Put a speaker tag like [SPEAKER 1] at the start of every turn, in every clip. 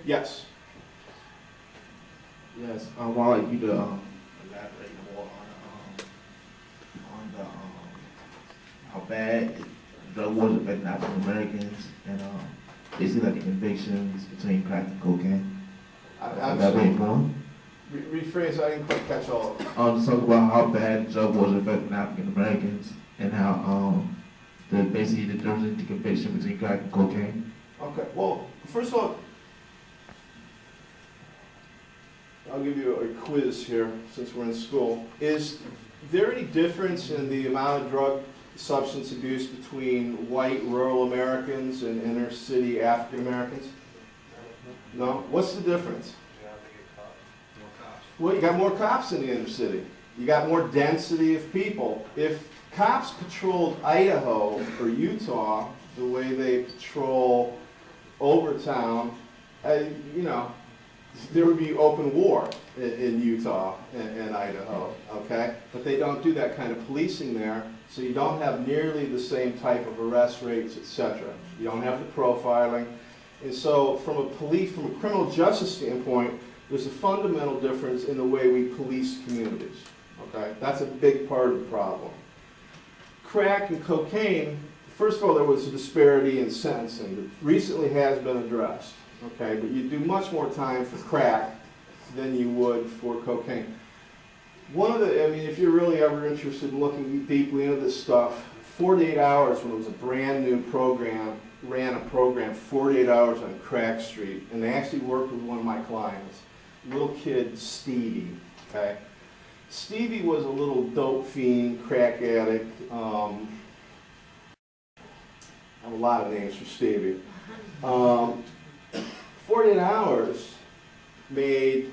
[SPEAKER 1] Yes.
[SPEAKER 2] Yes, I'd like you to elaborate more on the how bad drug wars affect African Americans and basically like the convictions between crack and cocaine.
[SPEAKER 1] I'm
[SPEAKER 2] Elaborate
[SPEAKER 1] sorry.
[SPEAKER 2] more.
[SPEAKER 1] Rephrase, I didn't quite catch all of it.
[SPEAKER 2] Just talk about how bad drug wars affect African Americans and how basically the difference in the conviction between crack and cocaine.
[SPEAKER 1] Okay, well, first of all, I'll give you a quiz here since we're in school. Is there any difference in the amount of drug substance abuse between white rural Americans and inner city African Americans? No? What's the difference? Well, you got more cops in the inner city. You got more density of people. If cops patrolled Idaho or Utah the way they patrol Overtown, you know, there would be open war in Utah and Idaho, okay? But they don't do that kind of policing there, so you don't have nearly the same type of arrest rates, etc. You don't have the profiling. And so from a criminal justice standpoint, there's a fundamental difference in the way we police communities, okay? That's a big part of the problem. Crack and cocaine, first of all, there was a disparity in sentencing that recently has been addressed. Okay, but you do much more time for crack than you would for cocaine. If you're really ever interested in looking deeply into this stuff, 48 Hours, when it was a brand new program, ran a program 48 hours on Crack Street, and they actually worked with one of my clients, little kid Stevie, okay? Stevie was a little dope fiend, crack addict. I have a lot of names for Stevie. 48 Hours made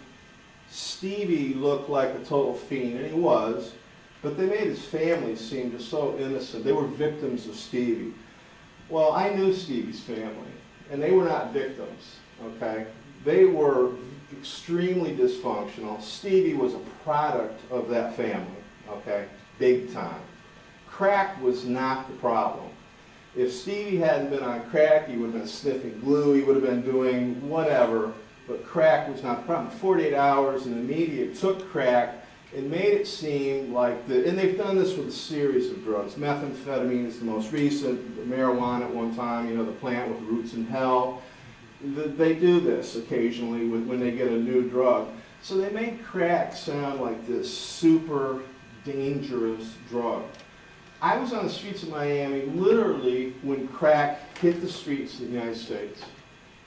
[SPEAKER 1] Stevie look like a total fiend, and he was, but they made his family seem just so innocent. They were victims of Stevie. Well, I knew Stevie's family, and they were not victims, okay? They were extremely dysfunctional. Stevie was a product of that family, okay? Big time. Crack was not the problem. If Stevie hadn't been on crack, he would have been sniffing glue, he would have been doing whatever, but crack was not the problem. 48 Hours and the media took crack and made it seem like and they've done this with a series of drugs. Methamphetamine is the most recent, marijuana at one time, you know, the plant with roots in hell. They do this occasionally when they get a new drug. So they made crack sound like this super dangerous drug. I was on the streets of Miami literally when crack hit the streets of the United States.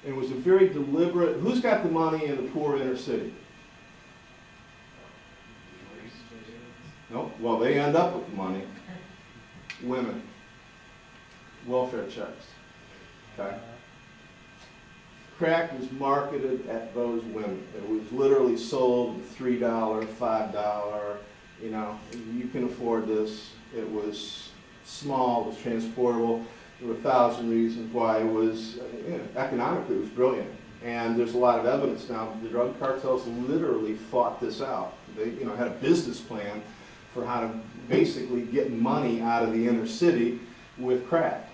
[SPEAKER 1] It was a very deliberate, who's got the money in the poor inner city? No, well, they end up with the money. Women. Welfare checks, okay? Crack was marketed at those women. It was literally sold at $3, $5, you know, you can afford this. It was small, it was transportable. There were 1,000 reasons why it was, economically it was brilliant. And there's a lot of evidence now. The drug cartels literally thought this out. They, had a business plan for how to basically get money out of the inner city with crack.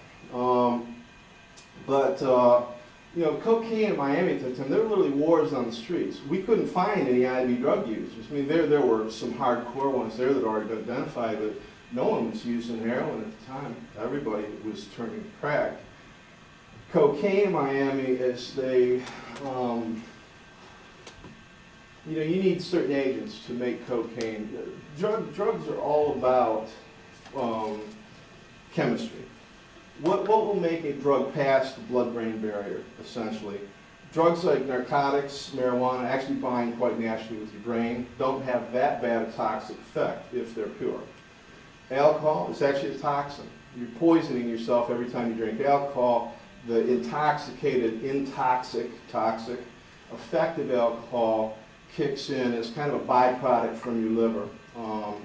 [SPEAKER 1] Cocaine in Miami at the time, there were literally wars on the streets. We couldn't find any IV drug users. I mean, there were some hardcore ones there that had already been identified, but no one was using heroin at the time. Everybody was turning to crack. Cocaine in Miami is you need certain agents to make cocaine. Drugs are all about chemistry. What will make a drug pass the blood-brain barrier, essentially? Drugs like narcotics, marijuana, actually bind quite naturally with your brain, don't have that bad a toxic effect if they're pure. Alcohol is actually a toxin. You're poisoning yourself every time you drink alcohol. The toxic effective alcohol kicks in as kind of a byproduct from your liver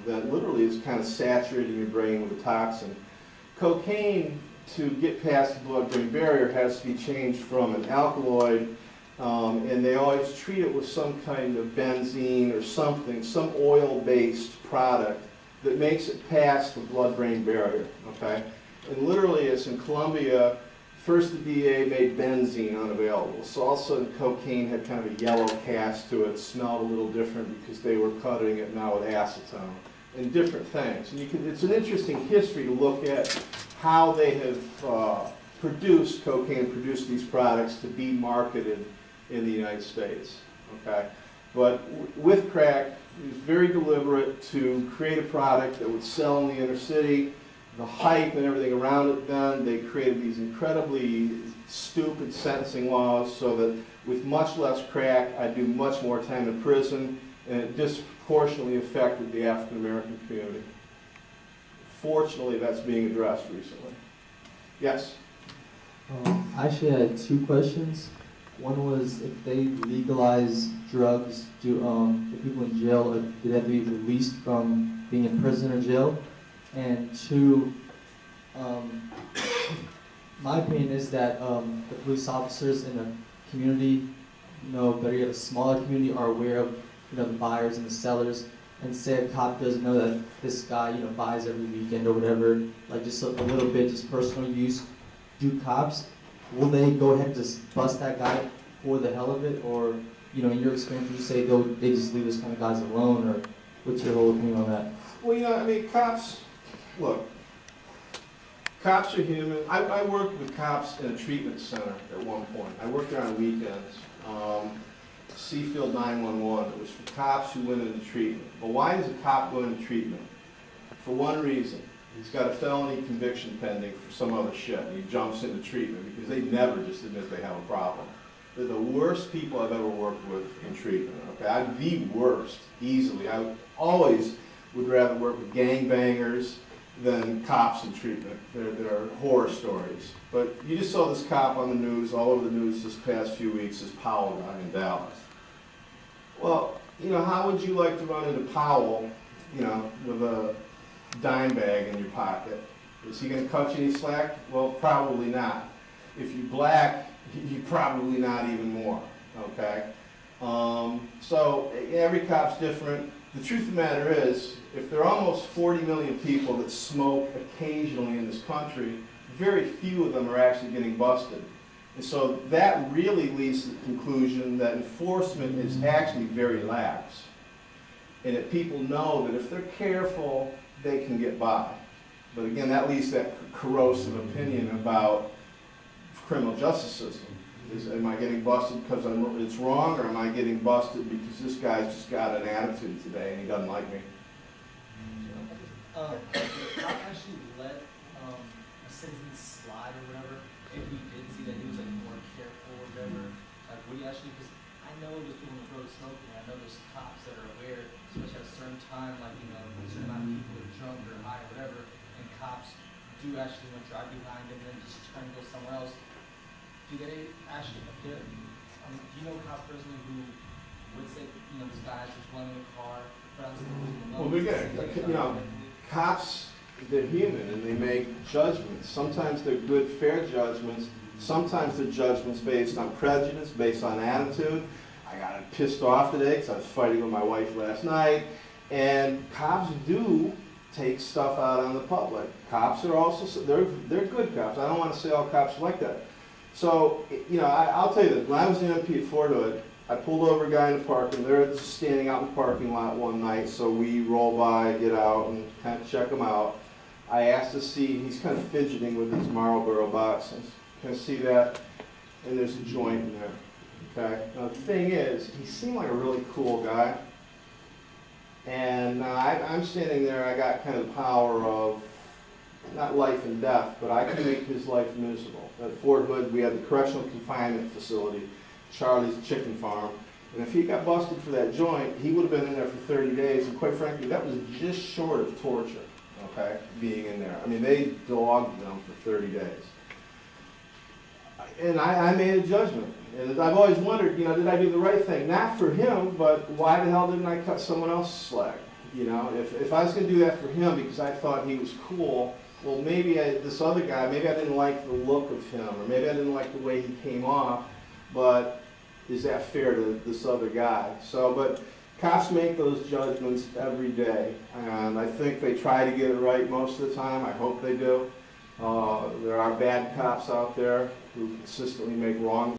[SPEAKER 1] that literally is kind of saturating your brain with a toxin. Cocaine, to get past the blood-brain barrier, has to be changed from an alkaloid, and they always treat it with some kind of benzene or something, some oil-based product that makes it past the blood-brain barrier, okay? And literally, it's in Colombia, First, the DA made benzene unavailable, so all of a sudden cocaine had kind of a yellow cast to it, smelled a little different because they were cutting it now with acetone and different things. And it's an interesting history to look at how they have produced cocaine, produced these products to be marketed in the United States. Okay, but with crack, it was very deliberate to create a product that would sell in the inner city. The hype and everything around it then, they created these incredibly stupid sentencing laws so that with much less crack, I'd do much more time in prison, and it disproportionately affected the African American community. Fortunately, that's being addressed recently. Yes?
[SPEAKER 3] I actually had two questions. One was if they legalize drugs, do the people in jail, do they have to be released from being in prison or jail? And two, my opinion is that the police officers in a community, better yet a smaller community, are aware of the buyers and the sellers. And say a cop doesn't know that this guy buys every weekend or whatever, like just a little bit, just personal use. Do cops, will they go ahead and just bust that guy for the hell of it, or in your experience, would you say they just leave those kind of guys alone, or what's your whole opinion on that?
[SPEAKER 1] Well, cops. Look, cops are human. I worked with cops in a treatment center at one point. I worked there on weekends. Seafield 911. It was for cops who went into treatment. But why does a cop go into treatment? For one reason. He's got a felony conviction pending for some other shit, and he jumps into treatment because they never just admit they have a problem. They're the worst people I've ever worked with in treatment. Okay, I'm the worst, easily. I always would rather work with gangbangers than cops in treatment. They're horror stories. But you just saw this cop on the news, all over the news this past few weeks, this Powell guy in Dallas. Well, how would you like to run into Powell, with a dime bag in your pocket? Is he going to cut you any slack? Well, probably not. If you're black, you probably not even more, okay? So every cop's different. The truth of the matter is, if there are almost 40 million people that smoke occasionally in this country, very few of them are actually getting busted. And so that really leads to the conclusion that enforcement is actually very lax. And that people know that if they're careful, they can get by. But again, that leads to that corrosive opinion about criminal justice system. Am I getting busted because it's wrong, or am I getting busted because this guy's just got an attitude today and he doesn't like me?
[SPEAKER 4] I actually let a citizen slide or whatever if we did see that he was more careful or whatever. Would he actually? Because I know there's people on the road smoking. I know there's cops that are aware, especially at a certain time, like a certain amount of people are drunk or high or whatever, and cops do actually drive behind them and then just try and go somewhere else. Do they actually, do you know a cop personally who would say, this guy's just running a car, but I'm just
[SPEAKER 1] Well, again, cops, they're human and they make judgments. Sometimes they're good, fair judgments. Sometimes they're judgments based on prejudice, based on attitude. I got pissed off today because I was fighting with my wife last night. And cops do take stuff out on the public. Cops are also, they're good cops. I don't want to say all cops are like that. So, I'll tell you this. When I was the MP at Fort Hood, I pulled over a guy in the parking. They're just standing out in the parking lot one night, so we roll by, get out, and kind of check him out. I asked to see, he's kind of fidgeting with his Marlboro box. Can I see that? And there's a joint in there. Okay? Now, the thing is, he seemed like a really cool guy. And I'm standing there, I got kind of the power of, not life and death, but I can make his life miserable. At Fort Hood, we had the correctional confinement facility, Charlie's Chicken Farm, and if he got busted for that joint, he would have been in there for 30 days, and quite frankly, that was just short of torture, okay, being in there. I mean, they dogged them for 30 days. And I made a judgment, and I've always wondered, did I do the right thing? Not for him, but why the hell didn't I cut someone else's slack? If I was going to do that for him because I thought he was cool, well, maybe this other guy, maybe I didn't like the look of him, or maybe I didn't like the way he came off, but is that fair to this other guy? But cops make those judgments every day, and I think they try to get it right most of the time. I hope they do. There are bad cops out there who consistently make wrong